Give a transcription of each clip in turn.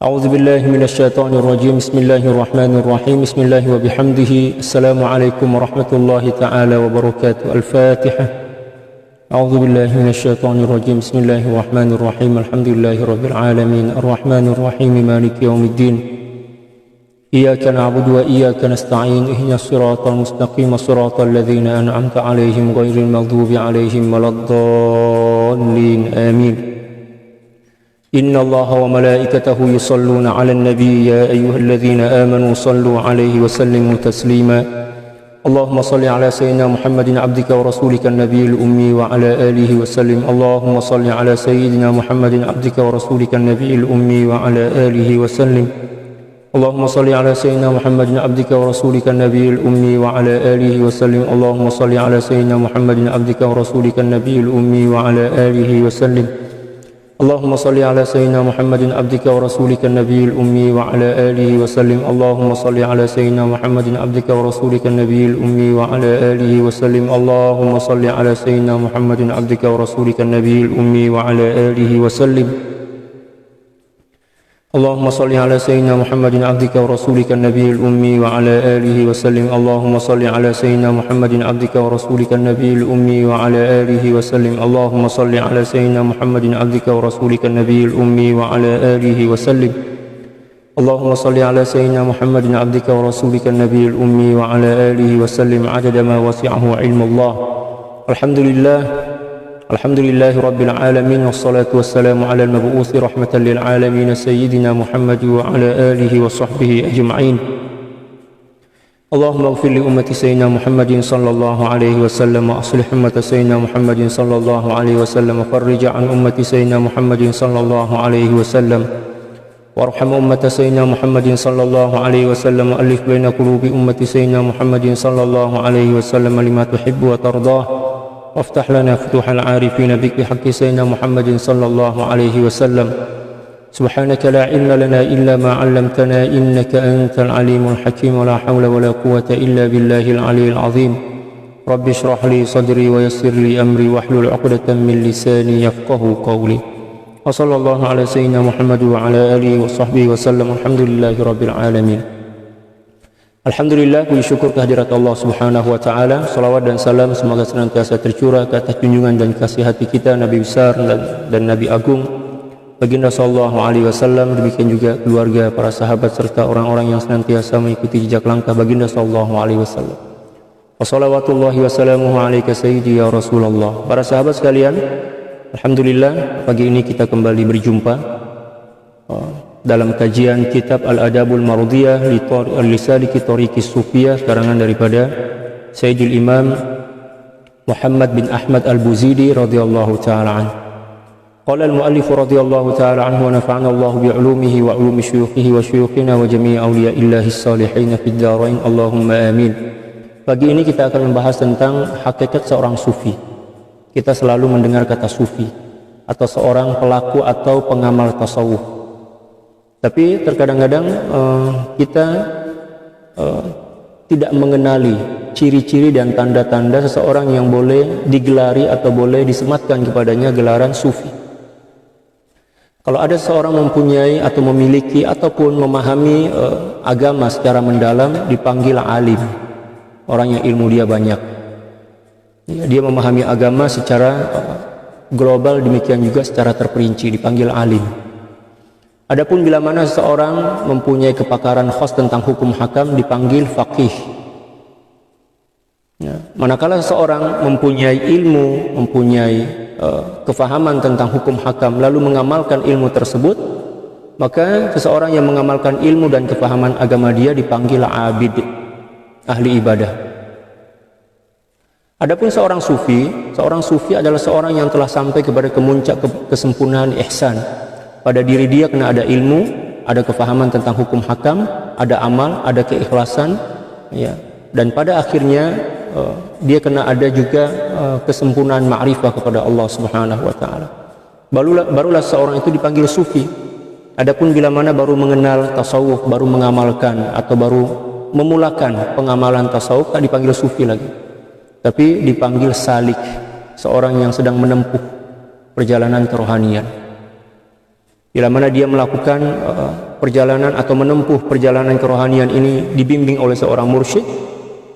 أعوذ بالله من الشيطان الرجيم بسم الله الرحمن الرحيم بسم الله وبحمده السلام عليكم ورحمة الله تعالى وبركاته الفاتحة أعوذ بالله من الشيطان الرجيم بسم الله الرحمن الرحيم الحمد لله رب العالمين الرحمن الرحيم مالك يوم الدين إياك نعبد وإياك نستعين اهدنا الصراط المستقيم صراط الذين أنعمت عليهم غير المغضوب عليهم ولا الضالين آمين إن الله وملائكته يصلون على النبي يا أيها الذين آمنوا صلوا عليه وسلموا تسليما اللهم صل على سيدنا محمد عبدك ورسولك النبي الأمي وعلى آله وسلم اللهم صل على سيدنا محمد عبدك ورسولك النبي الأمي وعلى آله وسلم اللهم صل على سيدنا محمد عبدك ورسولك النبي الأمي وعلى آله وسلم اللهم صل على سيدنا محمد عبدك ورسولك النبي الأمي وعلى آله وسلم اللهم صل على سيدنا محمد عبدك ورسولك النبي الأمي وعلى آله وسلم اللهم صل على سيدنا محمد عبدك ورسولك النبي الأمي وعلى آله وسلم اللهم صل على سيدنا محمد عبدك ورسولك النبي الأمي وعلى آله وسلم اللهم صل على سيدنا محمد عبدك ورسولك النبي الأمي وعلى آله وسلم اللهم صل على سيدنا محمد عبدك ورسولك النبي الأمي وعلى آله وسلم اللهم صل على سيدنا محمد عبدك ورسولك النبي الأمي وعلى آله وسلم اللهم صل على سيدنا محمد عبدك ورسولك النبي الأمي وعلى آله وسلم عدد ما وسعه علم الله الحمد لله رب العالمين والصلاة والسلام على المبعوث رحمة للعالمين سيدنا محمد وعلى آله وصحبه أجمعين اللهم اغفر لأمة سيدنا محمد صلى الله عليه وسلم وأصلح أمة سيدنا محمد صلى الله عليه وسلم وفرج عن أمة سيدنا محمد صلى الله عليه وسلم وارحم أمة سيدنا محمد صلى الله عليه وسلم وألف بين قلوب أمة سيدنا محمد صلى الله عليه وسلم لما تحب وترضاه وافتح لنا فتوح العارفين بك بحق سيدنا محمد صلى الله عليه وسلم سبحانك لا علم لنا إلا ما علمتنا إنك أنت العليم الحكيم ولا حول ولا قوة إلا بالله العلي العظيم رب اشرح لي صدري ويسر لي أمري واحلل عقدة من لساني يفقه قولي وصلى الله على سيدنا محمد وعلى آله وصحبه وسلم الحمد لله رب العالمين. Alhamdulillah, puji syukur kehadirat Allah Subhanahu wa taala. Salawat dan salam semoga senantiasa tercurah ke atas junjungan dan kasih hati kita Nabi besar dan Nabi agung Baginda sallallahu alaihi wasallam, demikian juga keluarga, para sahabat serta orang-orang yang senantiasa mengikuti jejak langkah Baginda sallallahu alaihi wasallam. Wassalawatullahi wassalamuhu alaika sayyidi ya Rasulullah. Para sahabat sekalian, alhamdulillah pagi ini kita kembali berjumpa dalam kajian kitab Al-Adabul Mardiyah Lisaliki Tariqis Sufiyah karangan daripada Sayyidul Imam Muhammad bin Ahmad Al-Buzidi radhiyallahu ta'ala anhu. Qala al-muallif radhiyallahu ta'ala anhu wa nafa'ana Allah bi'ulumihi wa 'ulumi syuyukhihi wa syuyukhina wa jami'i awliya'illahi salihin fid dharain Allahumma amin. Pagi ini kita akan membahas tentang hakikat seorang sufi. Kita selalu mendengar kata sufi atau seorang pelaku atau pengamal tasawuf. Tapi terkadang-kadang kita tidak mengenali ciri-ciri dan tanda-tanda seseorang yang boleh digelari atau boleh disematkan kepadanya gelaran sufi. Kalau ada seseorang mempunyai atau memiliki ataupun memahami agama secara mendalam, dipanggil alim. Orang yang ilmu dia banyak. Dia memahami agama secara global, demikian juga secara terperinci, dipanggil alim. Adapun bila mana seseorang mempunyai kepakaran khas tentang hukum hakam, dipanggil faqih. Manakala seseorang mempunyai ilmu, mempunyai kefahaman tentang hukum hakam, lalu mengamalkan ilmu tersebut, maka seseorang yang mengamalkan ilmu dan kefahaman agama dia dipanggil abid, ahli ibadah. Adapun seorang sufi adalah seorang yang telah sampai kepada kemuncak kesempurnaan ihsan. Pada diri dia kena ada ilmu, ada kefahaman tentang hukum hakam, ada amal, ada keikhlasan, ya. Dan pada akhirnya dia kena ada juga kesempurnaan ma'rifah kepada Allah Subhanahu wa taala. Barulah seorang itu dipanggil sufi. Adapun bila mana baru mengenal tasawuf, baru mengamalkan atau baru memulakan pengamalan tasawuf, tak dipanggil sufi lagi. Tapi dipanggil salik, seorang yang sedang menempuh perjalanan kerohanian. Bila mana dia melakukan perjalanan atau menempuh perjalanan kerohanian ini dibimbing oleh seorang mursyid,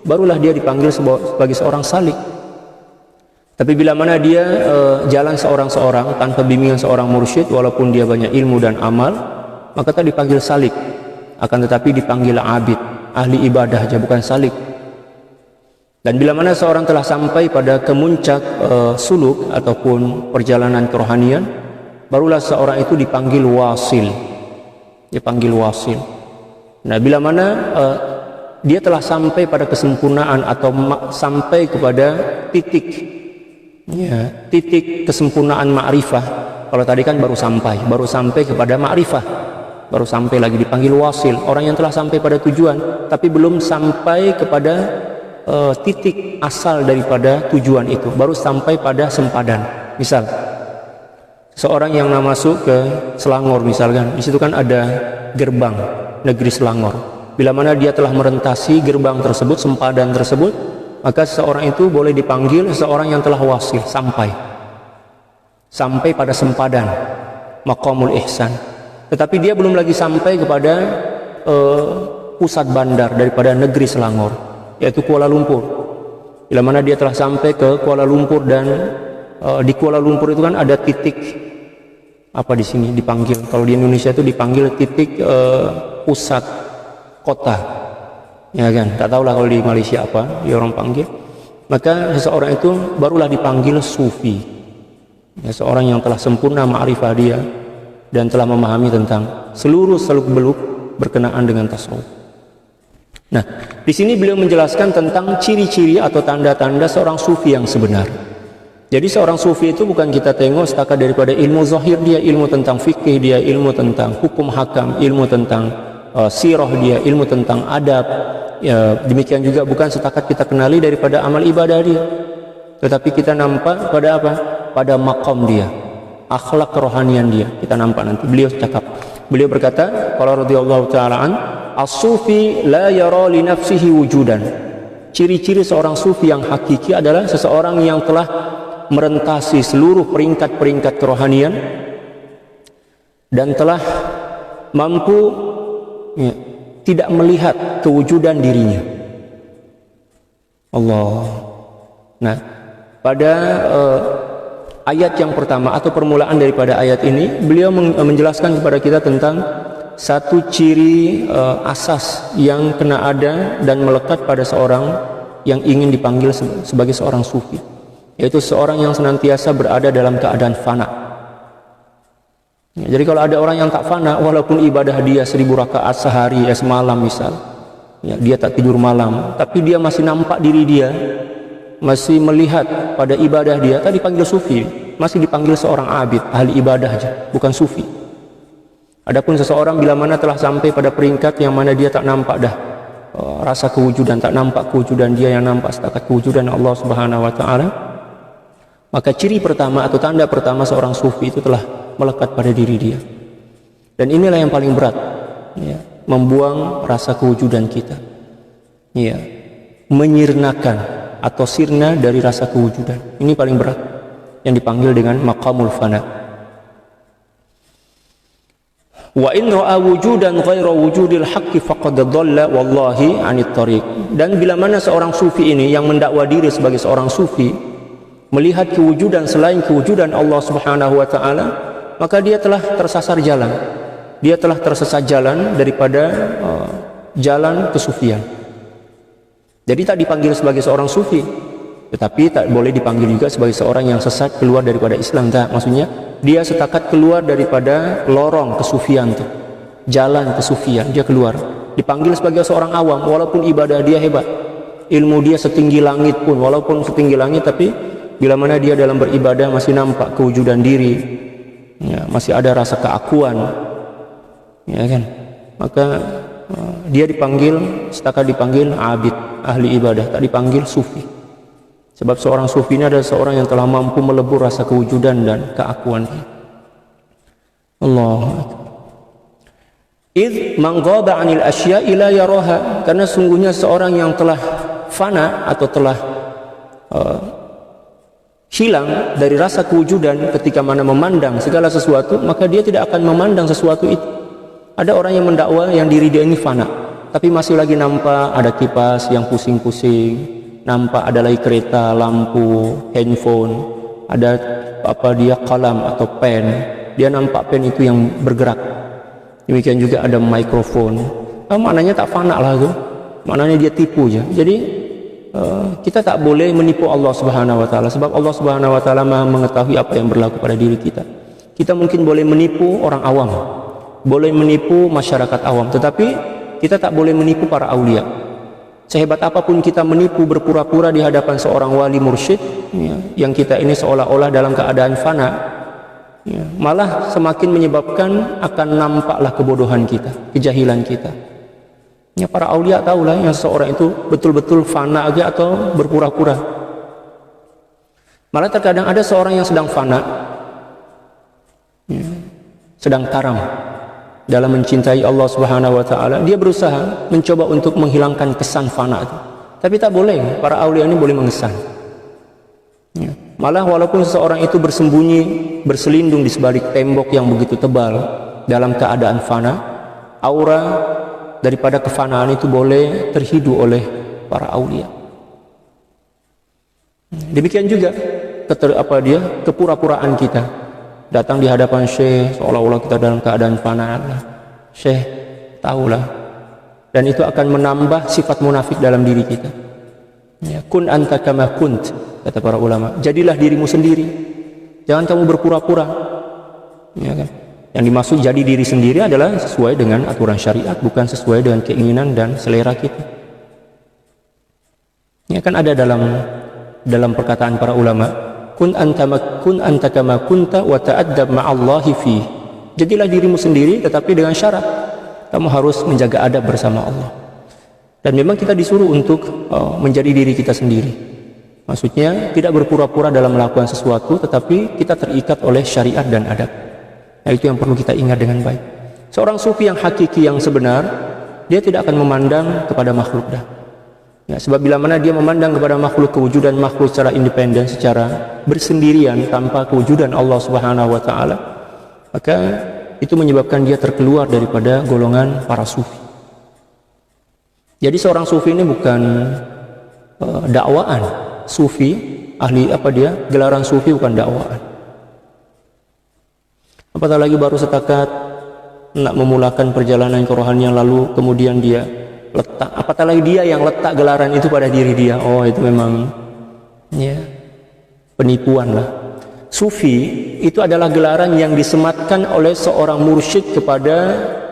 barulah dia dipanggil sebagai seorang salik. Tapi bila mana dia jalan seorang-seorang tanpa bimbingan seorang mursyid, walaupun dia banyak ilmu dan amal, maka tak dipanggil salik, akan tetapi dipanggil abid, ahli ibadah aja, bukan salik. Dan bila mana seorang telah sampai pada kemuncak suluk ataupun perjalanan kerohanian, barulah seorang itu dipanggil wasil. Dipanggil wasil. Nah, bila mana dia telah sampai pada kesempurnaan atau sampai kepada titik titik kesempurnaan ma'rifah. Kalau tadi kan baru sampai kepada ma'rifah, baru sampai lagi dipanggil wasil, orang yang telah sampai pada tujuan tapi belum sampai kepada titik asal daripada tujuan itu, baru sampai pada sempadan. Misal seorang yang masuk ke Selangor misalkan, di situ kan ada gerbang negeri Selangor. Bila mana dia telah merentasi gerbang tersebut, sempadan tersebut, maka seseorang itu boleh dipanggil seseorang yang telah wasil, sampai pada sempadan maqamul ihsan. Tetapi dia belum lagi sampai kepada pusat bandar daripada negeri Selangor, yaitu Kuala Lumpur. Bila mana dia telah sampai ke Kuala Lumpur, dan di Kuala Lumpur itu kan ada titik apa di sini dipanggil, kalau di Indonesia itu dipanggil titik pusat kota, ya kan? Tak tahulah kalau di Malaysia apa dia orang panggil. Maka seseorang itu barulah dipanggil sufi, ya, seorang yang telah sempurna ma'rifah dia dan telah memahami tentang seluruh seluk-beluk berkenaan dengan tasawuf. Nah, di sini beliau menjelaskan tentang ciri-ciri atau tanda-tanda seorang sufi yang sebenar. Jadi seorang sufi itu bukan kita tengok setakat daripada ilmu zahir dia, ilmu tentang fikih dia, ilmu tentang hukum hakam, ilmu tentang sirah dia, ilmu tentang adab. Ya, demikian juga bukan setakat kita kenali daripada amal ibadah dia, tetapi kita nampak pada apa? Pada maqam dia, akhlak kerohanian dia. Kita nampak nanti. Beliau berkata, qala radhiyallahu ta'ala an, as-sufi la yara li nafsihi wujudan. Ciri-ciri seorang sufi yang hakiki adalah seseorang yang telah merentasi seluruh peringkat-peringkat kerohanian dan telah mampu tidak melihat kewujudan dirinya. Allah. Nah, pada ayat yang pertama atau permulaan daripada ayat ini, beliau menjelaskan kepada kita tentang satu ciri asas yang kena ada dan melekat pada seorang yang ingin dipanggil sebagai seorang sufi, yaitu seorang yang senantiasa berada dalam keadaan fana. Jadi kalau ada orang yang tak fana, walaupun ibadah dia 1000 rakaat sehari semalam misal, ya, dia tak tidur malam, tapi dia masih nampak diri dia, masih melihat pada ibadah dia, tak dipanggil sufi, masih dipanggil seorang abid, ahli ibadah aja, bukan sufi. Adapun seseorang bila mana telah sampai pada peringkat yang mana dia tak nampak dah rasa kewujudan, tak nampak kewujudan dia, yang nampak setakat kewujudan Allah Subhanahu wa taala, maka ciri pertama atau tanda pertama seorang sufi itu telah melekat pada diri dia. Dan inilah yang paling berat, ya, membuang rasa kewujudan kita, ya, menyirnakan atau sirna dari rasa kewujudan. Ini paling berat, yang dipanggil dengan maqamul fana. Wa in ra'a wujudan ghaira wujudil haqqi faqad dhalla wallahi 'anit thariq. Dan bila mana seorang sufi ini yang mendakwa diri sebagai seorang sufi melihat kewujudan selain kewujudan Allah Subhanahu wa taala, maka dia telah tersasar jalan. Dia telah tersesat jalan daripada jalan kesufian. Jadi tak dipanggil sebagai seorang sufi, tetapi tak boleh dipanggil juga sebagai seorang yang sesat keluar daripada Islam. Tak, maksudnya dia setakat keluar daripada lorong kesufian tu, jalan kesufian, dia keluar. Dipanggil sebagai seorang awam, walaupun ibadah dia hebat, ilmu dia setinggi langit pun, walaupun setinggi langit, tapi bila mana dia dalam beribadah masih nampak kewujudan diri, ya, masih ada rasa keakuan, ya kan, maka dia dipanggil setakat dipanggil abid, ahli ibadah, tak dipanggil sufi. Sebab seorang sufi ini adalah seorang yang telah mampu melebur rasa kewujudan dan keakuan. Allah. Idh man ghaba 'anil asya'i la yaraha, karena sungguhnya seorang yang telah fana atau telah hilang dari rasa kewujudan ketika mana memandang segala sesuatu, maka dia tidak akan memandang sesuatu itu. Ada orang yang mendakwa yang diri dia ini fana, tapi masih lagi nampak ada kipas yang pusing-pusing, nampak ada lagi kereta, lampu, handphone, ada apa dia kalam atau pen, dia nampak pen itu yang bergerak. Demikian juga ada mikrofon. Maknanya tak fana lah tuh, maknanya dia tipu aja. Jadi kita tak boleh menipu Allah Subhanahu wa taala, sebab Allah Subhanahu wa taala Maha mengetahui apa yang berlaku pada diri kita. Kita mungkin boleh menipu orang awam, boleh menipu masyarakat awam, tetapi kita tak boleh menipu para aulia. Sehebat apapun kita menipu berpura-pura di hadapan seorang wali mursyid, ya, yang kita ini seolah-olah dalam keadaan fana, ya, malah semakin menyebabkan akan nampaklah kebodohan kita, kejahilan kita. Ya, para aulia tahulah yang seorang itu betul-betul fana aja atau berpura-pura. Malah terkadang ada seorang yang sedang fana, ya, sedang karam dalam mencintai Allah Subhanahu wa taala, dia berusaha mencoba untuk menghilangkan kesan fana itu. Tapi tak boleh, para aulia ini boleh mengesan. Ya. Malah walaupun seseorang itu bersembunyi, berselindung di sebalik tembok yang begitu tebal dalam keadaan fana, aura daripada kefanaan itu boleh terhidu oleh para aulia. Demikian juga kepura-puraan kita datang di hadapan syekh seolah-olah kita dalam keadaan fana. Syekh tahulah, dan itu akan menambah sifat munafik dalam diri kita. Ya, kun anta kama kunt, kata para ulama, jadilah dirimu sendiri, jangan kamu berpura-pura. Ya kan? Yang dimaksud jadi diri sendiri adalah sesuai dengan aturan syariat, bukan sesuai dengan keinginan dan selera kita. Ya kan, ada dalam perkataan para ulama, kun anta kama kunta wa ta'addab ma'allahi fi. Jadilah dirimu sendiri, tetapi dengan syarat kamu harus menjaga adab bersama Allah. Dan memang kita disuruh untuk menjadi diri kita sendiri. Maksudnya tidak berpura-pura dalam melakukan sesuatu, tetapi kita terikat oleh syariat dan adab. Nah, itu yang perlu kita ingat dengan baik. Seorang sufi yang hakiki, yang sebenar, dia tidak akan memandang kepada makhluk dah. Ya, sebab bila mana dia memandang kepada makhluk, kewujudan makhluk secara independen, secara bersendirian tanpa kewujudan Allah Subhanahu wa taala, maka itu menyebabkan dia terkeluar daripada golongan para sufi. Jadi seorang sufi ini bukan dakwaan. Sufi, ahli apa dia? Gelaran sufi bukan dakwaan. Apatah lagi baru setakat nak memulakan perjalanan kerohanian, lalu kemudian dia letak, apatah lagi dia yang letak gelaran itu pada diri dia. Oh, itu memang ya penipuan lah. Sufi itu adalah gelaran yang disematkan oleh seorang mursyid kepada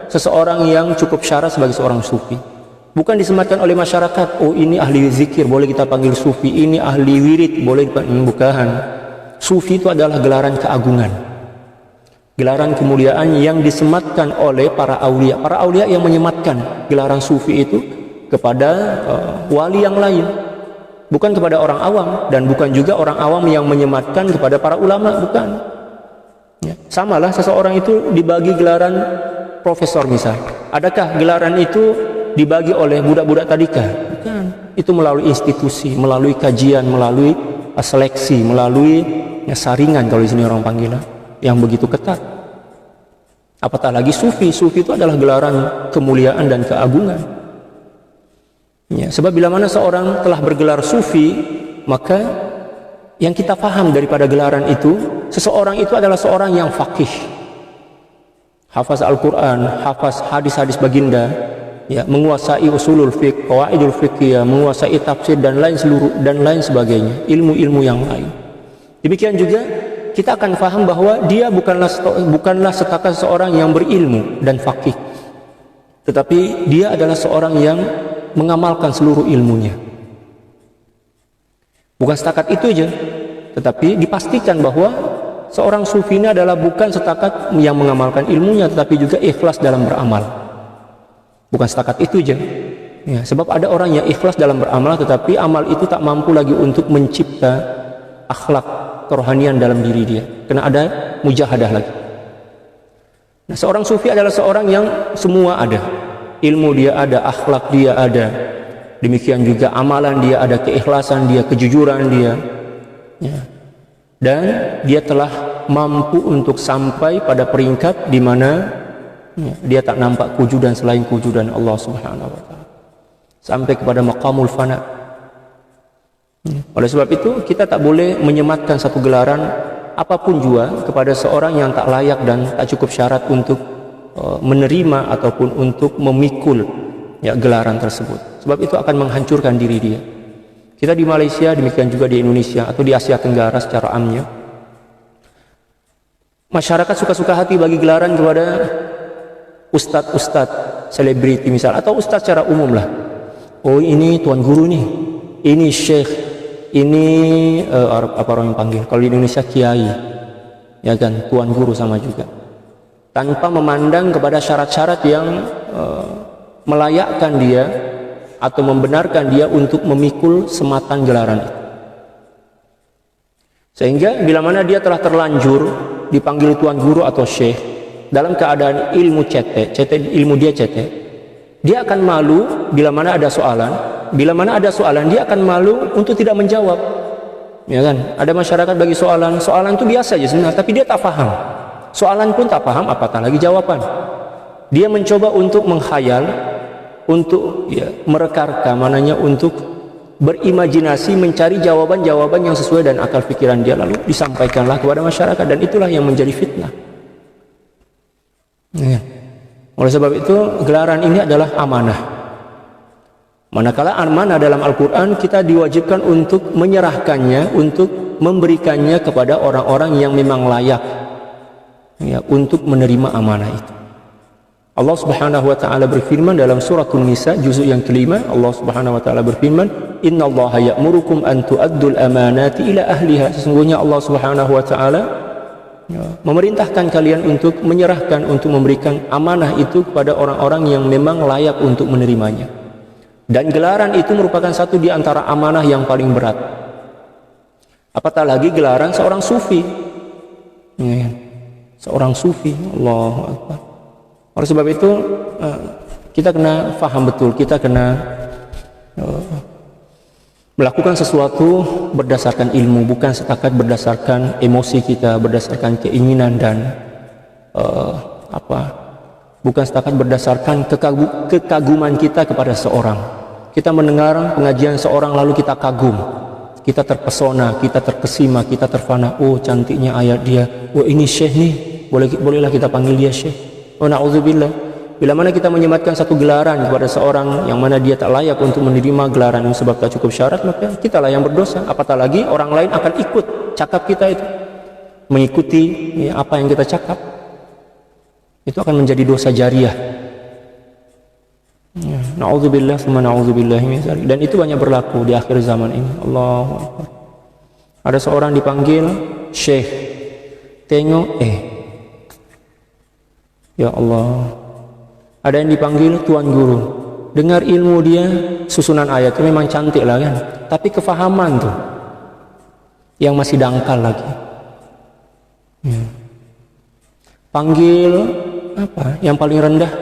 seseorang yang cukup syarat sebagai seorang sufi. Bukan disematkan oleh masyarakat. Oh, ini ahli zikir, boleh kita panggil sufi. Ini ahli wirid, boleh dipanggil. Bukan. Sufi itu adalah gelaran keagungan, gelaran kemuliaan yang disematkan oleh para aulia. Para aulia yang menyematkan gelaran sufi itu kepada wali yang lain, bukan kepada orang awam, dan bukan juga orang awam yang menyematkan kepada para ulama, bukan. Ya. Samalah seseorang itu dibagi gelaran profesor misal. Adakah gelaran itu dibagi oleh budak-budak tadika? Bukan. Itu melalui institusi, melalui kajian, melalui seleksi, melalui saringan kalau di sini orang panggil, yang begitu ketat. Apatah lagi sufi. Sufi itu adalah gelaran kemuliaan dan keagungan. Ya, sebab bila mana seorang telah bergelar sufi, maka yang kita paham daripada gelaran itu, seseorang itu adalah seorang yang faqih, hafaz Al-Quran, hafaz hadis-hadis baginda, ya, menguasai usulul fiqh, qawaidul fiqh, menguasai tafsir dan lain sebagainya, ilmu-ilmu yang lain. Demikian juga kita akan paham bahwa dia bukanlah setakat seorang yang berilmu dan faqih, tetapi dia adalah seorang yang mengamalkan seluruh ilmunya. Bukan setakat itu aja, tetapi dipastikan bahwa seorang sufi ini adalah bukan setakat yang mengamalkan ilmunya, tetapi juga ikhlas dalam beramal. Bukan setakat itu aja. Ya, sebab ada orang yang ikhlas dalam beramal, tetapi amal itu tak mampu lagi untuk mencipta akhlak kerohanian dalam diri dia. Kena ada mujahadah lagi. Nah, seorang sufi adalah seorang yang semua ada. Ilmu dia ada, akhlak dia ada. Demikian juga amalan dia ada, keikhlasan dia, kejujuran dia. Ya. Dan dia telah mampu untuk sampai pada peringkat di mana Ya, dia tak nampak kewujudan selain kewujudan Allah Subhanahu wa taala. Sampai kepada maqamul fana. Oleh sebab itu kita tak boleh menyematkan satu gelaran apapun juga kepada seorang yang tak layak dan tak cukup syarat untuk menerima ataupun untuk memikul ya gelaran tersebut. Sebab itu akan menghancurkan diri dia. Kita di Malaysia, demikian juga di Indonesia atau di Asia Tenggara secara amnya, masyarakat suka-suka hati bagi gelaran kepada ustadz-ustadz selebriti misal, atau ustadz secara umum lah. Oh ini tuan guru nih, ini syekh, ini apa orang yang panggil, kalau di Indonesia kiai, ya kan, tuan guru sama juga, tanpa memandang kepada syarat-syarat yang melayakkan dia atau membenarkan dia untuk memikul sematan gelaran itu. Sehingga bila mana dia telah terlanjur dipanggil tuan guru atau syekh dalam keadaan ilmu ilmu dia cetek, dia akan malu bila mana ada soalan. Bila mana ada soalan, dia akan malu untuk tidak menjawab. Ya kan? Ada masyarakat bagi soalan itu biasa aja sebenarnya, tapi dia tak paham. Soalan pun tak paham, apatah lagi jawaban. Dia mencoba untuk menghayal, untuk ya, mereka-reka, mananya untuk berimajinasi, mencari jawaban-jawaban yang sesuai dan akal pikiran dia, lalu disampaikanlah kepada masyarakat, dan itulah yang menjadi fitnah. Ya. Oleh sebab itu gelaran ini adalah amanah. Manakala amanah dalam Al-Quran, kita diwajibkan untuk menyerahkannya, untuk memberikannya kepada orang-orang yang memang layak ya, untuk menerima amanah itu. Allah Subhanahu wa taala berfirman dalam surah An-Nisa juzuk yang kelima, Allah Subhanahu wa taala berfirman, "Innallaha ya'murukum an tu'addul amanati ila ahliha." Sesungguhnya Allah Subhanahu wa taala memerintahkan kalian untuk menyerahkan, untuk memberikan amanah itu kepada orang-orang yang memang layak untuk menerimanya. Dan gelaran itu merupakan satu di antara amanah yang paling berat. Apatah lagi gelaran seorang sufi. Seorang sufi, Allahu Akbar. Oleh sebab itu kita kena faham betul, kita kena melakukan sesuatu berdasarkan ilmu, bukan setakat berdasarkan emosi kita, berdasarkan keinginan dan bukan setakat berdasarkan kekaguman kita kepada seorang. Kita mendengar pengajian seorang lalu kita kagum, kita terpesona, kita terkesima, kita terfana. Oh cantiknya ayat dia, oh ini syekh nih, bolehlah kita panggil dia syekh. Oh na'udzubillah. Bila mana kita menyematkan satu gelaran kepada seorang yang mana dia tak layak untuk menerima gelaran ini sebab tak cukup syarat, maka kita lah yang berdosa. Apatah lagi orang lain akan ikut cakap kita itu, mengikuti ya, apa yang kita cakap. Itu akan menjadi dosa jariah. Ya, na'udzubillah, summa na'udzubillah min dzalik. Dan itu banyak berlaku di akhir zaman ini. Allahu Akbar. Ada seorang dipanggil syekh, tengok ya Allah. Ada yang dipanggil tuan guru, dengar ilmu dia, susunan ayat itu memang cantik lah kan, tapi kefahaman tuh yang masih dangkal lagi. Panggil apa yang paling rendah,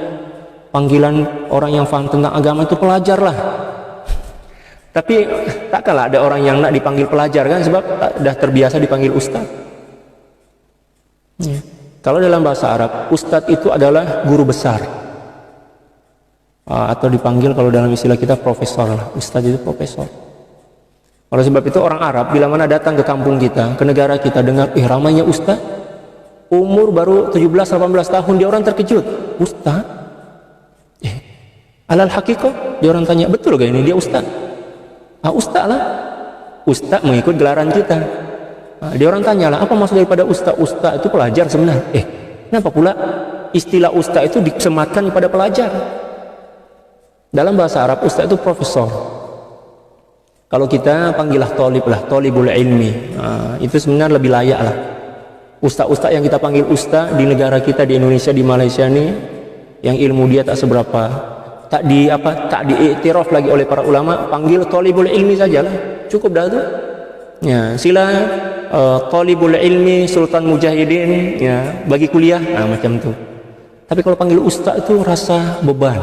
panggilan orang yang paham tentang agama itu pelajar lah. Tapi tak kalah ada orang yang nak dipanggil pelajar kan, sebab dah terbiasa dipanggil ustaz. Kalau dalam bahasa Arab, ustadz itu adalah guru besar, atau dipanggil kalau dalam istilah kita profesor lah. Ustadz itu profesor. Oleh sebab itu orang Arab bila mana datang ke kampung kita, ke negara kita, dengar ramainya ustadz, umur baru 17-18 tahun, dia orang terkejut. Ustadz? Alal hakikoh, dia orang tanya, betul gak ini dia ustadz? Ustadz lah. Ustadz mengikut gelaran kita. Dia orang tanyalah, apa maksud daripada ustaz? Ustaz itu pelajar sebenarnya. Kenapa pula istilah ustaz itu disematkan kepada pelajar? Dalam bahasa Arab ustaz itu profesor. Kalau kita panggillah tolib lah, tolibul ilmi, itu sebenarnya lebih layak lah. Ustaz-ustaz yang kita panggil ustaz di negara kita, di Indonesia, di Malaysia ini, yang ilmu dia tak seberapa, tak diiktiraf lagi oleh para ulama, panggil tolibul ilmi sajalah, cukup dah tu. Ya, sila talibul ilmi Sultan Mujahidin ya, bagi kuliah macam tu. Tapi kalau panggil ustaz itu rasa beban,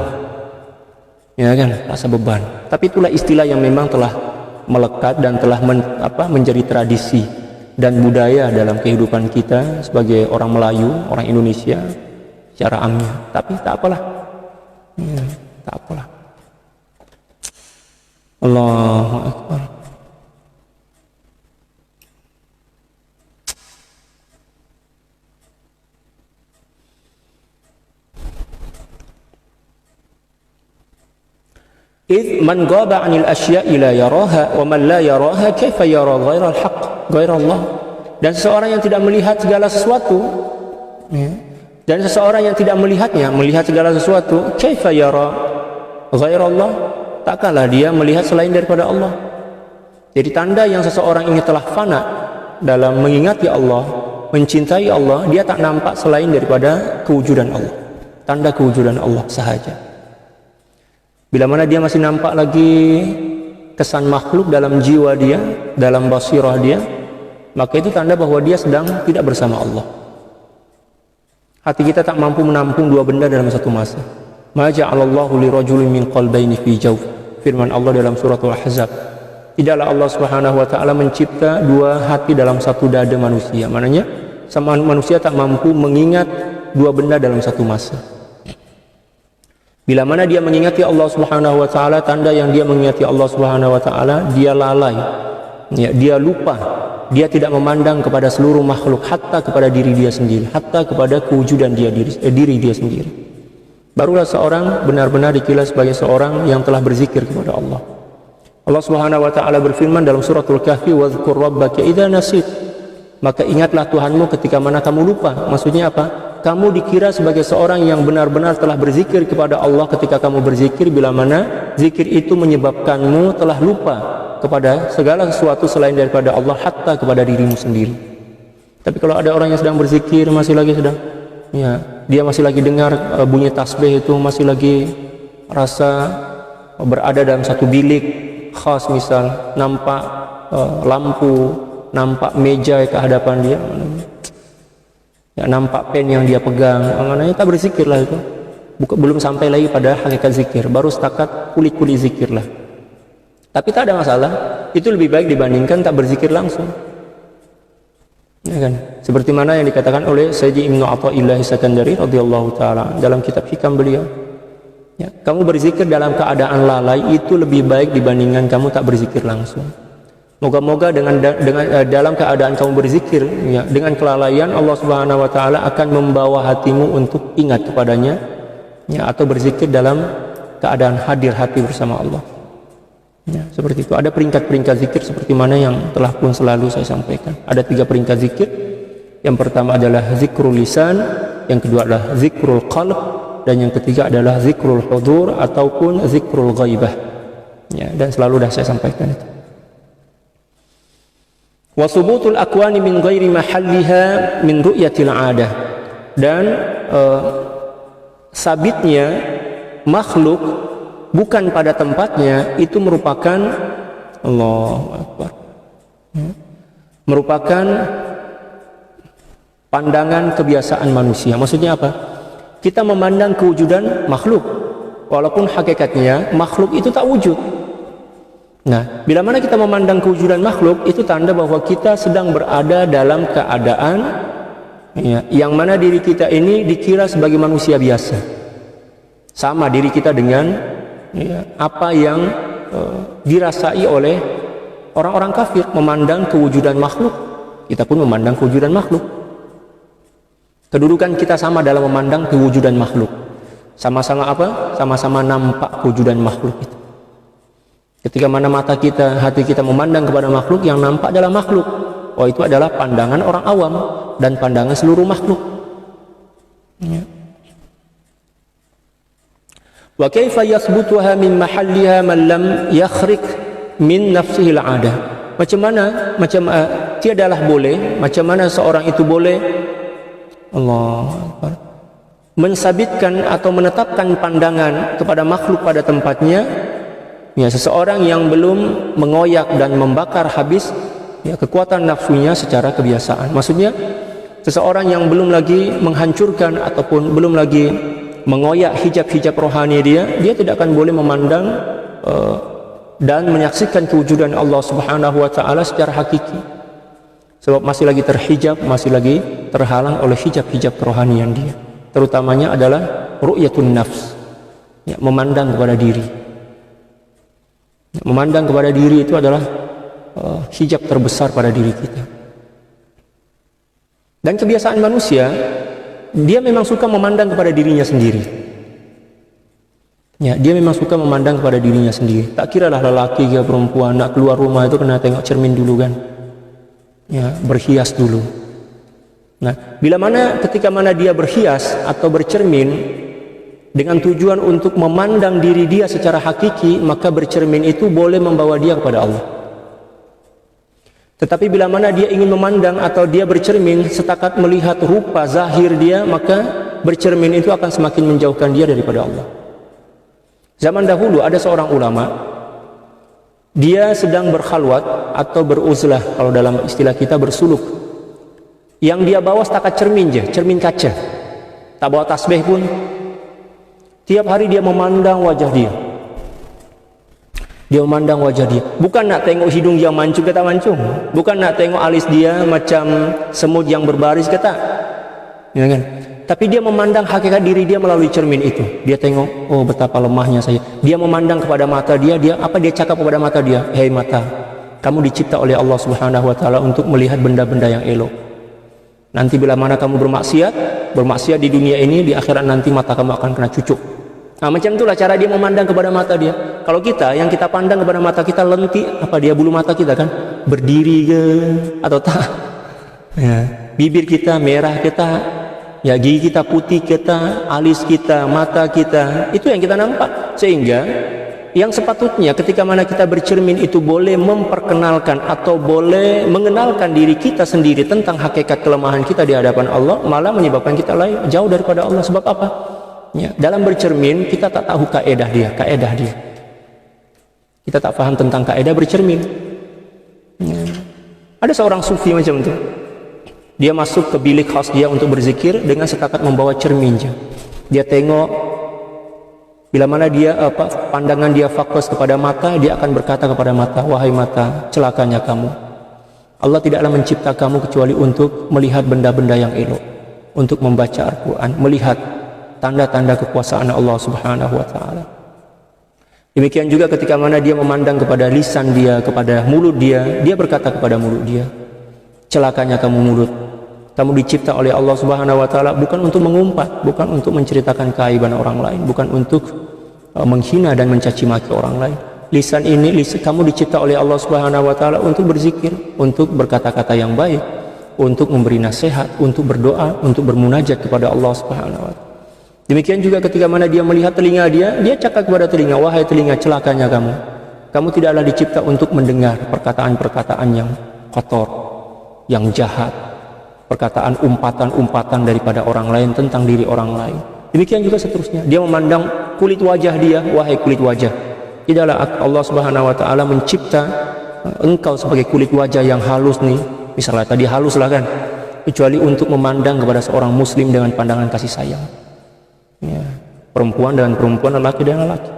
ya kan, rasa beban. Tapi itulah istilah yang memang telah melekat dan telah menjadi tradisi dan budaya dalam kehidupan kita sebagai orang Melayu, orang Indonesia. secara amnya. Tapi tak apalah. Ya, tak apalah. Allahu Akbar. إذ من غاب عن الأشياء لا يراها ومن لا يراها كيف يرى غير الحق غير الله. Dan seseorang yang tidak melihat segala sesuatu, dan seseorang yang tidak melihatnya melihat segala sesuatu, kaifa yara ghair Allah, takkanlah dia melihat selain daripada Allah. Jadi tanda yang seseorang ini telah fana dalam mengingati Allah, mencintai Allah, dia tak nampak selain daripada kewujudan Allah, tanda kewujudan Allah sahaja. Bila mana dia masih nampak lagi kesan makhluk dalam jiwa dia, dalam basirah dia, maka itu tanda bahwa dia sedang tidak bersama Allah. Hati kita tak mampu menampung dua benda dalam satu masa. Ma ja'alallahu li rajulin min qalbayni fi jawf. Firman Allah dalam surah Al-Ahzab. Tidaklah Allah Subhanahu wa taala mencipta dua hati dalam satu dada manusia. Maknanya sama manusia tak mampu mengingat dua benda dalam satu masa. Bila mana dia mengingati Allah Subhanahu wa taala, tanda yang dia mengingati Allah Subhanahu wa taala, dia lalai. Ya, dia lupa. Dia tidak memandang kepada seluruh makhluk, hatta kepada diri dia sendiri, hatta kepada kewujudan diri dia sendiri. Barulah seorang benar-benar dikira sebagai seorang yang telah berzikir kepada Allah. Allah Subhanahu wa taala berfirman dalam suratul Kahfi, "Wadhkur rabbaka idza nasit." Maka ingatlah Tuhanmu ketika mana kamu lupa. Maksudnya apa? Kamu dikira sebagai seorang yang benar-benar telah berzikir kepada Allah ketika kamu berzikir, bila mana zikir itu menyebabkanmu telah lupa kepada segala sesuatu selain daripada Allah, hatta kepada dirimu sendiri. Tapi kalau ada orang yang sedang berzikir, masih lagi sedang, ya, dia masih lagi dengar bunyi tasbih itu, masih lagi rasa berada dalam satu bilik khas, misal nampak lampu, nampak meja ke hadapan dia, ya, nampak pen yang dia pegang, maknanya tak berzikir lah itu. Belum sampai lagi pada hakikat zikir, baru setakat kulit-kulit zikir lah. Tapi tak ada masalah, itu lebih baik dibandingkan tak berzikir langsung, ya kan? Seperti mana yang dikatakan oleh Sayyidi Ibnu Athaillah As-Sakandari radhiyallahu taala dalam kitab hikam beliau, ya, kamu berzikir dalam keadaan lalai itu lebih baik dibandingkan kamu tak berzikir langsung. Moga-moga dengan dalam keadaan kamu berzikir, ya, dengan kelalaian, Allah Subhanahu wa taala akan membawa hatimu untuk ingat kepadanya, ya, atau berzikir dalam keadaan hadir hati bersama Allah. Ya, seperti itu. Ada peringkat-peringkat zikir seperti mana yang telah pun selalu saya sampaikan. Ada 3 peringkat zikir. Yang pertama adalah zikrul lisan, yang kedua adalah zikrul qalb, dan yang ketiga adalah zikrul hudur ataupun zikrul ghaibah. Ya, dan selalu dah saya sampaikan itu. Wa subutul akwani min ghairi mahalliha min ru'yatil 'adah. Dan sabitnya makhluk bukan pada tempatnya itu merupakan, Allahu Akbar, merupakan pandangan kebiasaan manusia. Maksudnya apa? Kita memandang kewujudan makhluk walaupun hakikatnya makhluk itu tak wujud. Nah, bila mana kita memandang kewujudan makhluk, itu tanda bahwa kita sedang berada dalam keadaan, ya, yang mana diri kita ini dikira sebagai manusia biasa. Sama diri kita dengan, ya, apa yang dirasai oleh orang-orang kafir, memandang kewujudan makhluk. Kita pun memandang kewujudan makhluk. Kedudukan kita sama dalam memandang kewujudan makhluk. Sama-sama apa? Sama-sama nampak kewujudan makhluk itu. Ketika mana mata kita, hati kita memandang kepada makhluk, yang nampak adalah makhluk. Oh, itu adalah pandangan orang awam dan pandangan seluruh makhluk. Ya. Wa kaifa yathbutuha min mahalliha man lam yakhriq min nafsihi al-'adah. Tiadalah boleh, macam mana seorang itu boleh, Allahu Akbar, mensabitkan atau menetapkan pandangan kepada makhluk pada tempatnya, ya, seseorang yang belum mengoyak dan membakar habis, ya, kekuatan nafsunya secara kebiasaan. Maksudnya seseorang yang belum lagi menghancurkan ataupun belum lagi mengoyak hijab-hijab rohani dia tidak akan boleh memandang dan menyaksikan kewujudan Allah Subhanahu wa taala secara hakiki. Sebab masih lagi terhijab, masih lagi terhalang oleh hijab-hijab kerohanian dia. terutamanya adalah ru'yatun nafs, ya, memandang kepada diri. Memandang kepada diri itu adalah hijab terbesar pada diri kita. Dan kebiasaan manusia, dia memang suka memandang kepada dirinya sendiri. Ya, dia memang suka memandang kepada dirinya sendiri. Tak kiralah lelaki ke perempuan nak keluar rumah itu kena tengok cermin dulu kan. Ya, berhias dulu. Nah, ketika mana dia berhias atau bercermin dengan tujuan untuk memandang diri dia secara hakiki, maka bercermin itu boleh membawa dia kepada Allah. Tetapi bila mana dia ingin memandang atau dia bercermin setakat melihat rupa zahir dia, maka bercermin itu akan semakin menjauhkan dia daripada Allah. Zaman dahulu ada seorang ulama, dia sedang berkhalwat atau beruzlah, kalau dalam istilah kita bersuluk. Yang dia bawa setakat cermin je, cermin kaca. Tak bawa tasbih pun. Tiap hari dia memandang wajah dia. Dia memandang wajah dia. Bukan nak tengok hidung yang mancung ke tak mancung. Bukan nak tengok alis dia macam semut yang berbaris ke tak. Ya kan? Tapi dia memandang hakikat diri dia melalui cermin itu. Dia tengok, oh betapa lemahnya saya. Dia memandang kepada mata dia, dia cakap kepada mata dia? Hei mata, kamu dicipta oleh Allah Subhanahu wa taala untuk melihat benda-benda yang elok. Nanti bila mana kamu bermaksiat di dunia ini, di akhirat nanti mata kamu akan kena cucuk. Nah, macam itulah cara dia memandang kepada mata dia. Kalau kita, yang kita pandang kepada mata kita lentik, apa dia bulu mata kita kan? Berdiri ke atau tak? Ya, bibir kita merah kita, ya gigi kita putih kita, alis kita, mata kita, itu yang kita nampak. Sehingga yang sepatutnya ketika mana kita bercermin itu boleh memperkenalkan atau boleh mengenalkan diri kita sendiri tentang hakikat kelemahan kita di hadapan Allah, malah menyebabkan kita jauh daripada Allah. Sebab apa? Ya, dalam bercermin kita tak tahu kaedah dia. Kita tak faham tentang kaedah bercermin. Ya. Ada seorang sufi macam itu. Dia masuk ke bilik khas dia untuk berzikir dengan setakat membawa cermin je. Dia tengok, bila mana dia pandangan dia fokus kepada mata, dia akan berkata kepada mata, wahai mata, celakanya kamu. Allah tidaklah mencipta kamu kecuali untuk melihat benda-benda yang elok, untuk membaca Al-Quran, melihat tanda-tanda kekuasaan Allah Subhanahu wa taala. Demikian juga ketika mana dia memandang kepada lisan dia, kepada mulut dia, dia berkata kepada mulut dia, celakanya kamu mulut. Kamu dicipta oleh Allah Subhanahu wa taala bukan untuk mengumpat, bukan untuk menceritakan keaiban orang lain, bukan untuk menghina dan mencaci maki orang lain. Lisan kamu dicipta oleh Allah Subhanahu wa taala untuk berzikir, untuk berkata-kata yang baik, untuk memberi nasihat, untuk berdoa, untuk bermunajat kepada Allah Subhanahu wa taala. Demikian juga ketika mana dia melihat telinga dia cakap kepada telinga, wahai telinga, celakanya kamu. Kamu tidaklah dicipta untuk mendengar perkataan-perkataan yang kotor, yang jahat, perkataan umpatan-umpatan daripada orang lain tentang diri orang lain. Demikian juga seterusnya. Dia memandang kulit wajah dia, wahai kulit wajah. Tidaklah Allah Subhanahu wa taala mencipta engkau sebagai kulit wajah yang halus nih. Misalnya tadi halus lah kan, kecuali untuk memandang kepada seorang muslim dengan pandangan kasih sayang. Ya, perempuan dengan perempuan, lelaki dengan lelaki.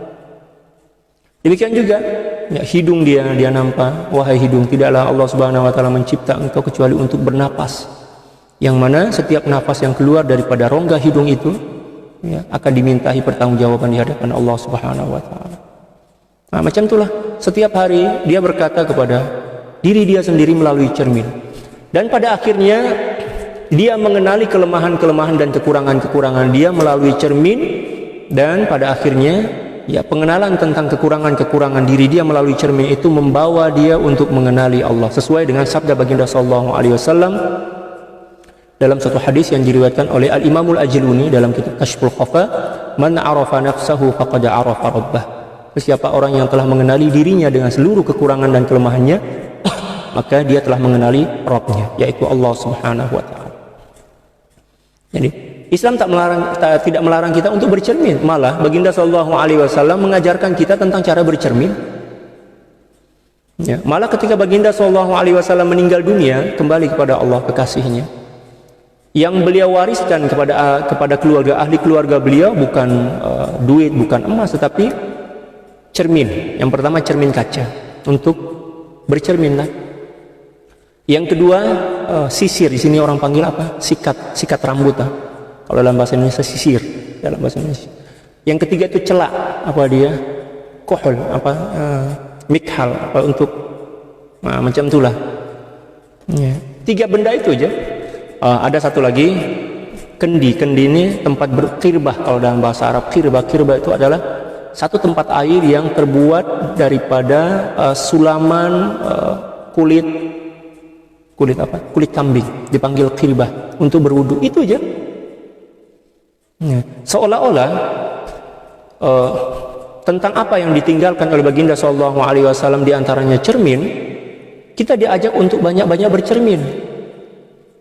Demikian juga ya, hidung dia nampak, wahai hidung, tidaklah Allah Subhanahu wa taala mencipta engkau kecuali untuk bernapas, yang mana setiap nafas yang keluar daripada rongga hidung itu ya, akan dimintai pertanggungjawaban di hadapan Allah Subhanahu wa taala. Nah, macam itulah setiap hari dia berkata kepada diri dia sendiri melalui cermin, dan pada akhirnya dia mengenali kelemahan-kelemahan dan kekurangan-kekurangan dia melalui cermin, dan pada akhirnya ya, pengenalan tentang kekurangan-kekurangan diri dia melalui cermin itu membawa dia untuk mengenali Allah, sesuai dengan sabda baginda sallallahu alaihi wasallam dalam satu hadis yang diriwayatkan oleh Al-Imamul Ajluni dalam kitab Kashful Khafa, man arafa nafsahu faqad arafa rabbah. Siapa orang yang telah mengenali dirinya dengan seluruh kekurangan dan kelemahannya, maka dia telah mengenali Rabbnya, yaitu Allah Subhanahu wa taala. Jadi Islam tidak melarang kita untuk bercermin, malah baginda sallallahu alaihi wasallam mengajarkan kita tentang cara bercermin. Ya, malah ketika baginda sallallahu alaihi wasallam meninggal dunia, kembali kepada Allah kekasihnya, yang beliau wariskan kepada keluarga, ahli keluarga beliau bukan duit, bukan emas, tetapi cermin. Yang pertama cermin kaca untuk bercerminlah. Yang kedua sisir, di sini orang panggil apa? Sikat rambut. Kalau dalam bahasa Indonesia sisir, dalam bahasa Indonesia. Yang ketiga itu celak, apa dia? Kohol, apa mikhal, apa untuk macam itulah. Ya. 3 benda itu aja. Ada satu lagi, kendi. Kendi ini tempat berkirbah. Kalau dalam bahasa Arab kirbah itu adalah satu tempat air yang terbuat daripada sulaman kulit kambing, dipanggil kirbah untuk berwudu. Itu aja. Ya. Seolah-olah tentang apa yang ditinggalkan oleh baginda sallallahu alaihi wasallam diantaranya cermin, kita diajak untuk banyak-banyak bercermin,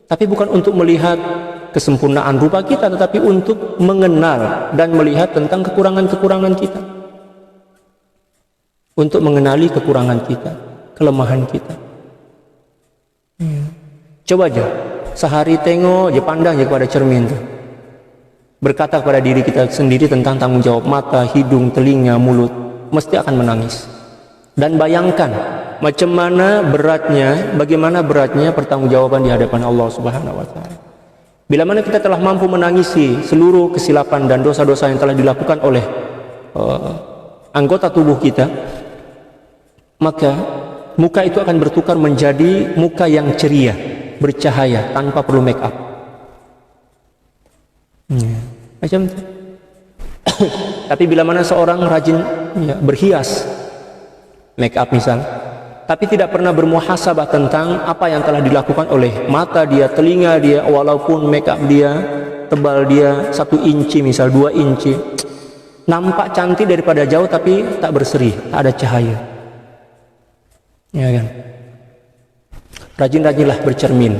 tapi bukan untuk melihat kesempurnaan rupa kita, tetapi untuk mengenal dan melihat tentang kekurangan-kekurangan kita, untuk mengenali kekurangan kita, kelemahan kita. Coba aja sehari tengok aja, pandang aja kepada cermin itu, berkata kepada diri kita sendiri tentang tanggung jawab mata, hidung, telinga, mulut, mesti akan menangis. Dan bayangkan bagaimana beratnya pertanggungjawaban di hadapan Allah Subhanahu wa taala. Bila mana kita telah mampu menangisi seluruh kesilapan dan dosa-dosa yang telah dilakukan oleh anggota tubuh kita, maka muka itu akan bertukar menjadi muka yang ceria, bercahaya, tanpa perlu make up. Macam itu. Tapi bila mana seorang rajin berhias, make up misal, tapi tidak pernah bermuhasabah tentang apa yang telah dilakukan oleh mata dia, telinga dia, walaupun make up dia tebal dia 1 inci misal, 2 inci, nampak cantik daripada jauh tapi tak berseri, tak ada cahaya. Ya kan? Rajin-rajinlah bercermin,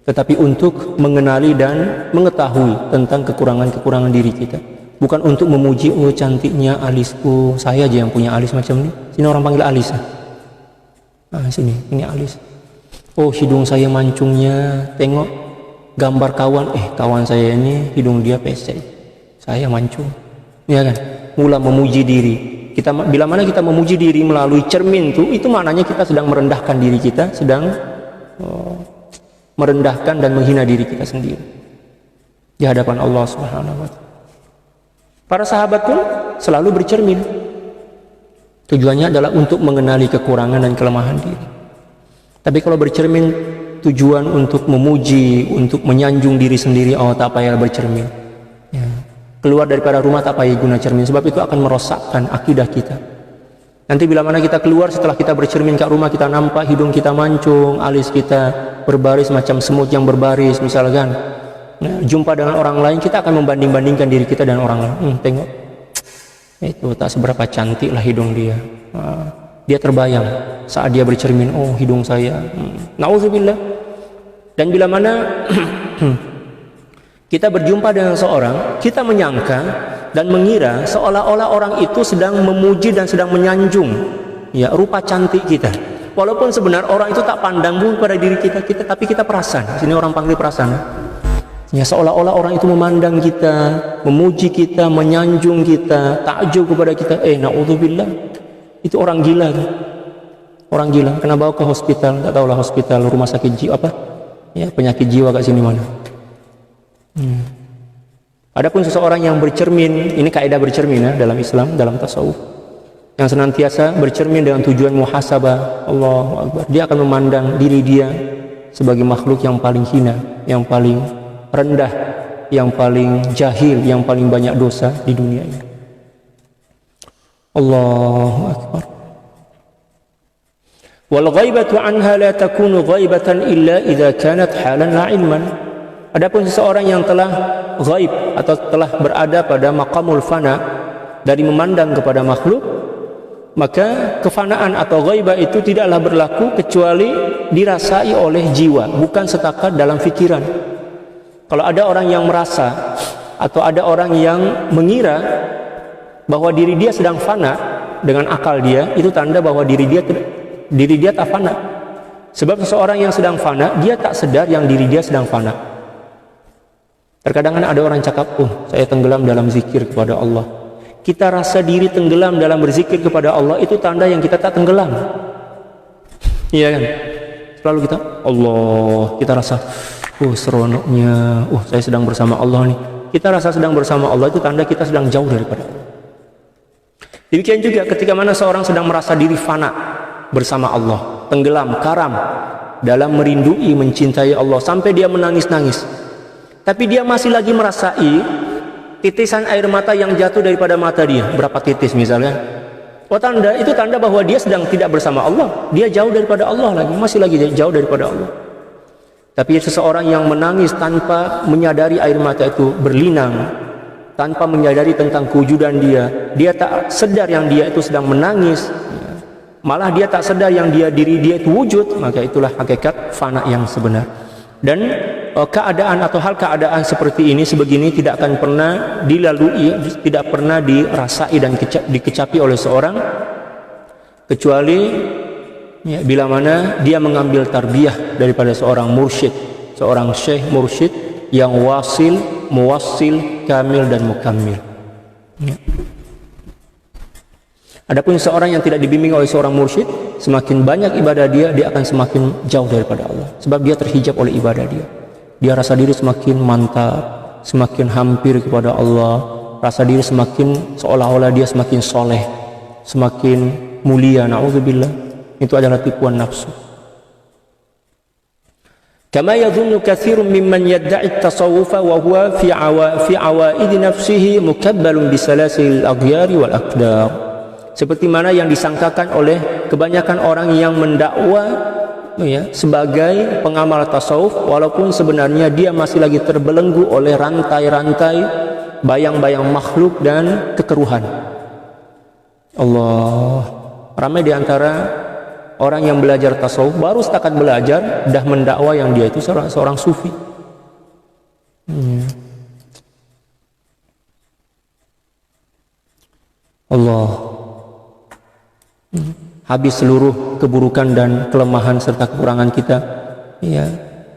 tetapi untuk mengenali dan mengetahui tentang kekurangan-kekurangan diri kita, bukan untuk memuji, oh cantiknya alisku, saya aja yang punya alis macam ini. Sini orang panggil alis. Sini, ini alis. Oh hidung saya mancungnya, tengok gambar kawan saya ini hidung dia pesek, saya mancung. Ya kan? Mula memuji diri. Bila mana kita memuji diri melalui cermin itu maknanya kita sedang merendahkan diri kita, sedang merendahkan dan menghina diri kita sendiri di hadapan Allah Subhanahu wa taala. Para sahabat pun selalu bercermin. Tujuannya adalah untuk mengenali kekurangan dan kelemahan diri. Tapi kalau bercermin tujuan untuk memuji, untuk menyanjung diri sendiri, tak payah bercermin. Ya. Keluar daripada rumah tak payah guna cermin, sebab itu akan merosakkan akidah kita. Nanti bila mana kita keluar setelah kita bercermin kat rumah, kita nampak hidung kita mancung, alis kita berbaris macam semut yang berbaris misalkan. Jumpa dengan orang lain, kita akan membanding-bandingkan diri kita dan orang lain. Tengok, itu tak seberapa cantik lah hidung dia. Dia terbayang saat dia bercermin, oh hidung saya. Nauzubillah. Dan bila mana kita berjumpa dengan seorang, kita menyangka dan mengira seolah-olah orang itu sedang memuji dan sedang menyanjung rupa cantik kita. Walaupun sebenarnya orang itu tak pandang bulu pada diri kita, tapi kita perasan. Sini orang panggil perasaan. Seolah-olah orang itu memandang kita, memuji kita, menyanjung kita, takjub kepada kita. Na'udzubillah. Itu orang gila. Orang gila. Kena bawa ke hospital, tak tahulah hospital, rumah sakit jiwa apa? Penyakit jiwa kat sini mana. Adapun seseorang yang bercermin, ini kaidah bercermin dalam Islam, dalam tasawuf, yang senantiasa bercermin dengan tujuan muhasabah, Allahu Akbar, dia akan memandang diri dia sebagai makhluk yang paling hina, yang paling rendah, yang paling jahil, yang paling banyak dosa di dunia ini. Allahu Akbar. Wal ghaibatu anha la takunu ghaibatan illa idza kanat halan la ilman. Adapun seseorang yang telah ghaib atau telah berada pada maqamul fana dari memandang kepada makhluk, maka kefanaan atau ghaibah itu tidaklah berlaku kecuali dirasai oleh jiwa, bukan setakat dalam fikiran. Kalau ada orang yang merasa atau ada orang yang mengira bahwa diri dia sedang fana dengan akal dia, itu tanda bahwa diri dia tak fana. Sebab seseorang yang sedang fana, dia tak sedar yang diri dia sedang fana. Terkadang ada orang cakap, saya tenggelam dalam zikir kepada Allah. Kita rasa diri tenggelam dalam berzikir kepada Allah, itu tanda yang kita tak tenggelam. Iya kan? Selalu kita Allah, kita rasa seronoknya, saya sedang bersama Allah nih. Kita rasa sedang bersama Allah itu tanda kita sedang jauh daripada Allah. Demikian juga ketika mana seorang sedang merasa diri fana bersama Allah, tenggelam, karam dalam merindui, mencintai Allah sampai dia menangis-nangis. Tapi dia masih lagi merasai titisan air mata yang jatuh daripada mata dia, berapa titis misalnya. Itu tanda bahwa dia sedang tidak bersama Allah. Dia jauh daripada Allah lagi, masih lagi jauh daripada Allah. Tapi seseorang yang menangis tanpa menyadari air mata itu berlinang, tanpa menyadari tentang kewujudan dia tak sedar yang dia itu sedang menangis, malah dia tak sadar yang diri dia itu wujud, maka itulah hakikat fana yang sebenar. Dan keadaan atau hal keadaan seperti ini, sebegini tidak akan pernah dilalui, tidak pernah dirasai dan dikecapi oleh seorang, kecuali bila mana dia mengambil tarbiyah daripada seorang mursyid, seorang syekh mursyid yang wasil, muwassil, kamil dan mukammil. Adapun seorang yang tidak dibimbing oleh seorang mursyid, semakin banyak ibadah dia akan semakin jauh daripada Allah. Sebab dia terhijab oleh ibadah dia. Dia rasa diri semakin mantap, semakin hampir kepada Allah. Rasa diri semakin seolah-olah dia semakin soleh, semakin mulia. Na'udzubillah. Itu adalah tipuan nafsu. Kama yadhunnu katsirun mimman yadda'i at-tasawwufa wa huwa fi awaid nafsihi mukabbalun bisalasil aghyari wal aqdar. Seperti mana yang disangkakan oleh kebanyakan orang yang mendakwa sebagai pengamal tasawuf, walaupun sebenarnya dia masih lagi terbelenggu oleh rantai-rantai bayang-bayang makhluk dan kekeruhan. Allah, ramai di antara orang yang belajar tasawuf baru setakat belajar dah mendakwa yang dia itu seorang sufi. Allah, habis seluruh keburukan dan kelemahan serta kekurangan kita,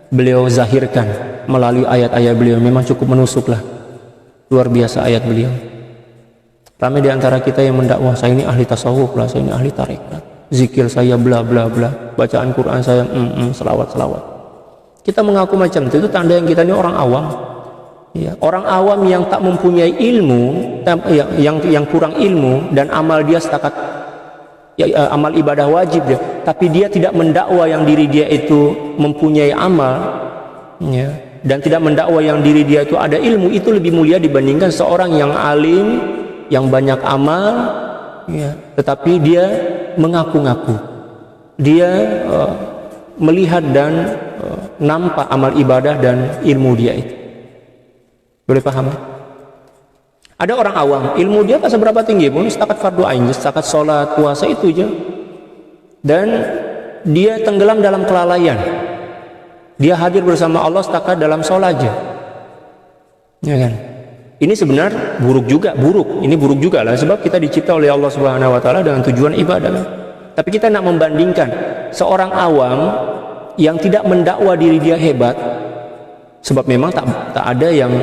beliau zahirkan melalui ayat-ayat beliau. Memang cukup menusuklah, luar biasa ayat beliau. Ramai di antara kita yang mendakwah, saya ini ahli tasawuf lah, saya ini ahli tarekat, zikir saya bla bla bla, bacaan Quran saya selawat. Kita mengaku macam itu tanda yang kita ini orang awam. Orang awam yang tak mempunyai ilmu, yang kurang ilmu, dan amal dia setakat amal ibadah wajib dia, tapi dia tidak mendakwa yang diri dia itu mempunyai amal, dan tidak mendakwa yang diri dia itu ada ilmu. Itu lebih mulia dibandingkan seorang yang alim, yang banyak amal, tetapi dia mengaku-ngaku, dia melihat dan nampak amal ibadah dan ilmu dia itu. Boleh paham? Ada orang awam, ilmu dia tak seberapa tinggi pun, setakat fardu ain, setakat sholat, puasa itu aja, dan dia tenggelam dalam kelalaian. Dia hadir bersama Allah setakat dalam sholat aja, kan? Ini sebenarnya buruk juga, ini buruk juga lah, sebab kita dicipta oleh Allah Subhanahu Wa Taala dengan tujuan ibadah. Tapi kita nak membandingkan seorang awam yang tidak mendakwa diri dia hebat, sebab memang tak ada yang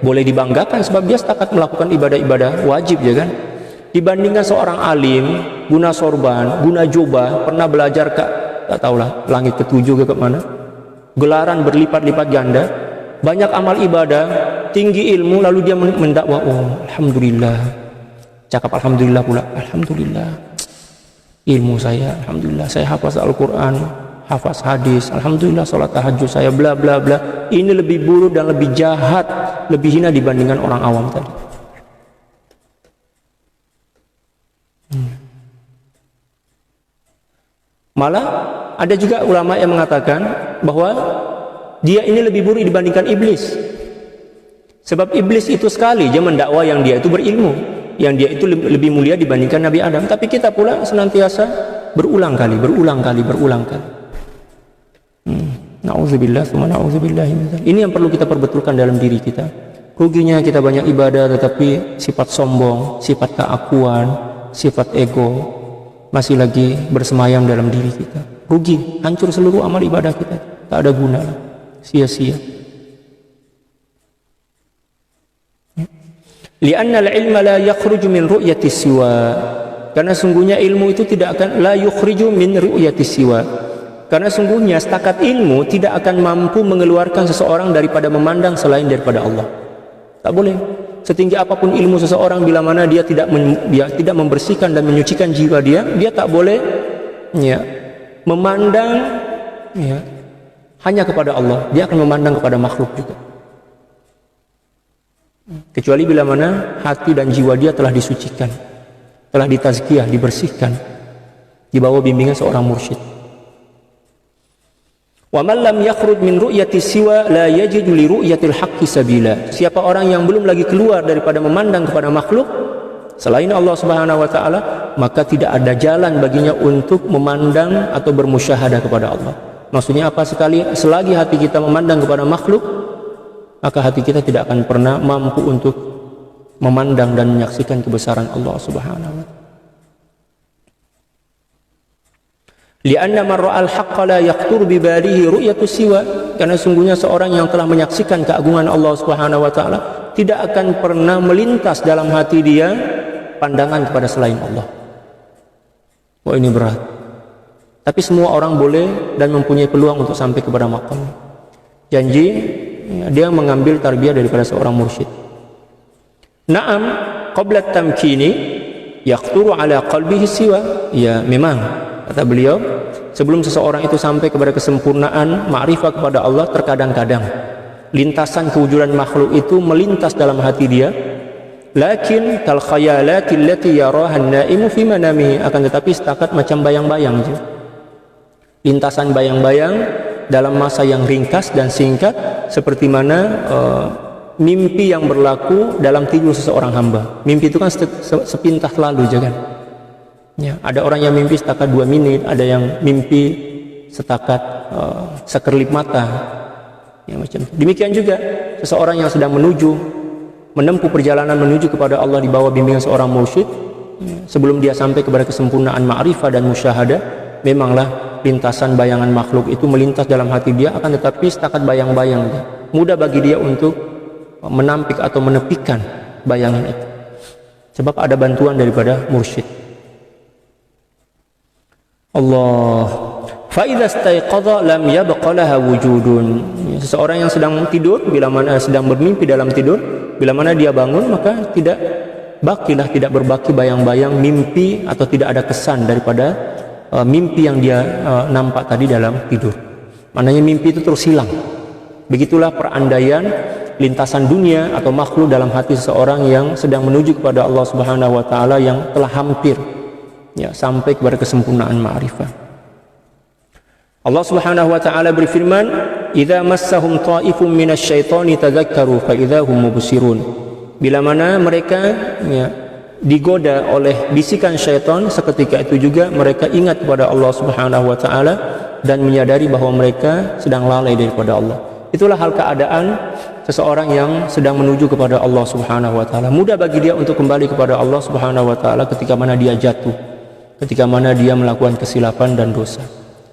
boleh dibanggakan, sebab dia setakat melakukan ibadah-ibadah wajib, kan? Dibandingkan seorang alim, guna sorban, guna jubah, pernah belajar tak tahulah langit ketujuh ke mana, gelaran berlipat-lipat ganda, banyak amal ibadah, tinggi ilmu, lalu dia mendakwa, alhamdulillah, cakap alhamdulillah pula, alhamdulillah, ilmu saya, alhamdulillah, saya hafaz Al-Quran, hafaz hadis, alhamdulillah, sholat tahajud saya, bla bla bla. Ini lebih buruk dan lebih jahat, lebih hina dibandingkan orang awam tadi. Malah ada juga ulama yang mengatakan bahwa dia ini lebih buruk dibandingkan iblis. Sebab iblis itu sekali dia mendakwa yang dia itu berilmu, yang dia itu lebih mulia dibandingkan Nabi Adam. Tapi kita pula senantiasa berulang kali. Na'udzubillah, tsumma na'udzubillah. Ini yang perlu kita perbetulkan dalam diri kita. Ruginya kita banyak ibadah tetapi sifat sombong, sifat keakuan, sifat ego masih lagi bersemayam dalam diri kita. Rugi, hancur seluruh amal ibadah kita. Tak ada guna, sia-sia. Li'anna al-ilma la yakhruju min ru'yati siwa. Karena sungguhnya ilmu itu tidak akan la yukhriju min ru'yati siwa. Karena sungguhnya setakat ilmu tidak akan mampu mengeluarkan seseorang daripada memandang selain daripada Allah. Tak boleh. Setinggi apapun ilmu seseorang, bila mana dia tidak membersihkan dan menyucikan jiwa dia tak boleh memandang hanya kepada Allah. Dia akan memandang kepada makhluk juga. Kecuali bila mana hati dan jiwa dia telah disucikan, telah ditazkiyah, dibersihkan di bawah bimbingan seorang mursyid. Wa man lam yakhruj min ru'yati siwa la yajidu li ru'yatil haqqi sabila. Siapa orang yang belum lagi keluar daripada memandang kepada makhluk selain Allah Subhanahu wa taala, maka tidak ada jalan baginya untuk memandang atau bermusyahadah kepada Allah. Maksudnya apa? Selagi hati kita memandang kepada makhluk, maka hati kita tidak akan pernah mampu untuk memandang dan menyaksikan kebesaran Allah Subhanahu wa taala. Lianna man ra'al haqqa la yaqtur bi balihi ru'yatu siwa. Karena sungguhnya seorang yang telah menyaksikan keagungan Allah Subhanahu wa taala tidak akan pernah melintas dalam hati dia pandangan kepada selain Allah. Wah, ini berat. Tapi semua orang boleh dan mempunyai peluang untuk sampai kepada maqam. Janji dia mengambil tarbiyah daripada seorang mursyid. Naam, qabla tamkini yaqturu ala qalbihi siwa. Ya, memang kata beliau, sebelum seseorang itu sampai kepada kesempurnaan ma'rifah kepada Allah, terkadang-kadang lintasan kewujudan makhluk itu melintas dalam hati dia. Lakin kal khayalati allati yaraha an-na'imu fi manamihi, akan tetapi setakat macam bayang-bayang saja. Lintasan bayang-bayang dalam masa yang ringkas dan singkat, seperti mana mimpi yang berlaku dalam tidur seseorang hamba. Mimpi itu kan sepintas lalu saja kan. Ya, ada orang yang mimpi setakat 2 menit, ada yang mimpi setakat sekelip mata, ya, macam itu. Demikian juga seseorang yang sedang menempuh perjalanan menuju kepada Allah di bawah bimbingan seorang mursyid, sebelum dia sampai kepada kesempurnaan ma'rifah dan musyahadah, memanglah lintasan bayangan makhluk itu melintas dalam hati dia, akan tetapi setakat bayang-bayang, mudah bagi dia untuk menampik atau menepikan bayangan itu, sebab ada bantuan daripada mursyid. Allah, fa idza istayqadha lam yabqa laha wujudun. Seseorang yang sedang tidur, bila mana sedang bermimpi dalam tidur, bila mana dia bangun, maka tidak berbaki bayang-bayang mimpi, atau tidak ada kesan daripada mimpi yang dia nampak tadi dalam tidur. Maknanya mimpi itu terus hilang. Begitulah perandaian lintasan dunia atau makhluk dalam hati seseorang yang sedang menuju kepada Allah Subhanahu wa taala, yang telah hampir sampai kepada kesempurnaan ma'rifah. Allah Subhanahu wa taala berfirman, "Idza massahum ta'ifun minasyaitani tadzakkaru fa idza hum mubsirun." Bila mana mereka digoda oleh bisikan syaitan, seketika itu juga mereka ingat kepada Allah Subhanahu wa taala dan menyadari bahwa mereka sedang lalai daripada Allah. Itulah hal keadaan seseorang yang sedang menuju kepada Allah Subhanahu wa taala. Mudah bagi dia untuk kembali kepada Allah Subhanahu wa taala ketika mana dia jatuh, ketika mana dia melakukan kesilapan dan dosa.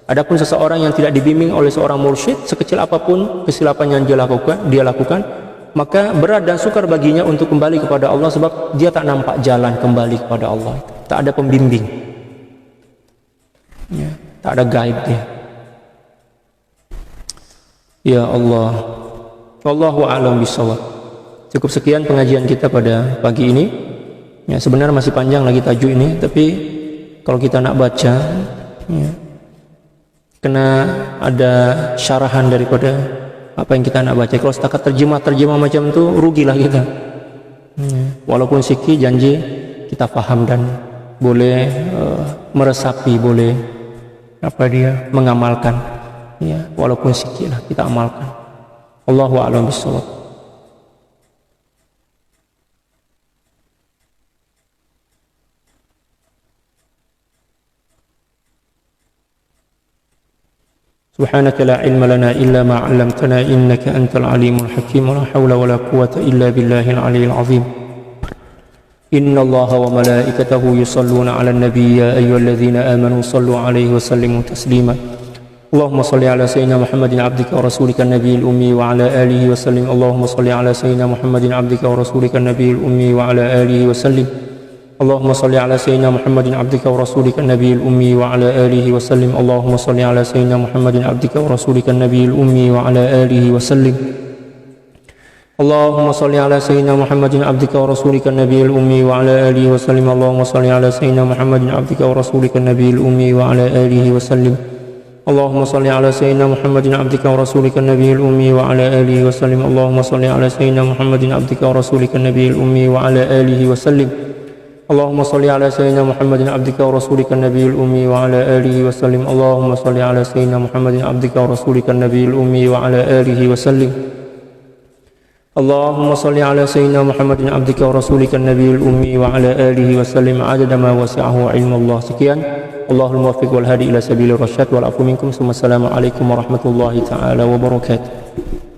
Adapun seseorang yang tidak dibimbing oleh seorang mursyid, sekecil apapun kesilapan yang dia lakukan, maka berat dan sukar baginya untuk kembali kepada Allah, sebab dia tak nampak jalan kembali kepada Allah. Tak ada pembimbing, tak ada guide dia. Ya Allah, wallahu a'lam bishawab. Cukup sekian pengajian kita pada pagi ini. Sebenarnya masih panjang lagi tajuk ini, tapi kalau kita nak baca, kena ada syarahan daripada apa yang kita nak baca. Kalau setakat terjemah macam tu, rugilah kita. Walaupun sikit, janji kita faham dan boleh meresapi, boleh mengamalkan. Walaupun sikit lah kita amalkan. Allahu a'lam bishawab. Subhanaka la ilma lana illa ma 'allamtana innaka antal alimul hakim. La haula wala quwwata illa billahil aliyyil azim. Inna Allaha wa malaikatahu yusalluna 'alan nabiy ya ayyuhalladzina amanu sallu 'alaihi wa sallimu taslima. Allahumma salli ala sayyidina Muhammadin 'abdika wa rasulika an-nabiyil ummi wa ala alihi wa sallim. Allahumma salli ala sayyidina Muhammadin 'abdika wa rasulika an-nabiyil ummi wa ala alihi wa sallim. اللهم صل على سيدنا محمد عبدك ورسولك النبي الأمي وعلى آله وسلم. اللهم صل على سيدنا محمد عبدك ورسولك النبي الأمي وعلى آله وسلم. اللهم صل على سيدنا محمد عبدك ورسولك النبي الأمي وعلى آله وسلم. اللهم صل على سيدنا محمد عبدك ورسولك النبي الأمي وعلى آله وسلم. اللهم صل على سيدنا محمد عبدك ورسولك النبي الأمي وعلى آله وسلم. اللهم صل على سيدنا محمد عبدك ورسولك النبي الأمي وعلى آله وسلم. اللهم صل على سيدنا محمد عبدك ورسولك النبي الأمي وعلى آله وسلم. اللهم صل على سيدنا محمد عبدك ورسولك النبي الأمي وعلى آله وسلم. اللهم صل على سيدنا محمد عبدك ورسولك النبي الأمي وعلى آله وسلم عدد ما وسعه علم الله. Sekian, Allahul muwaffiq wal hadi ila sabilir rasyad wal afu minkum. Assalamu alaikum warahmatullahi taala wabarakatuh.